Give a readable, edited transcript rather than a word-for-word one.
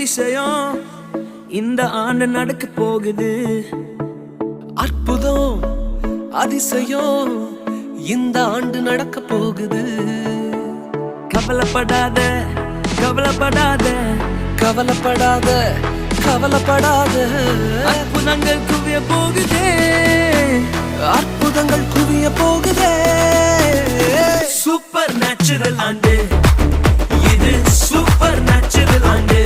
அதிசயம் இந்த ஆண்டு நடக்க போகுது. அற்புதம் அதிசயம் இந்த ஆண்டு நடக்க போகுது. கவலைப்படாத கவலைப்படாத கவலைப்படாத கவலைப்படாத, அற்புதங்கள் குவிய போகுதே, அற்புதங்கள் குவிய போகுதே. சூப்பர் நேச்சுரல் ஆண்டு இது, சூப்பர் நேச்சுரல் ஆண்டு.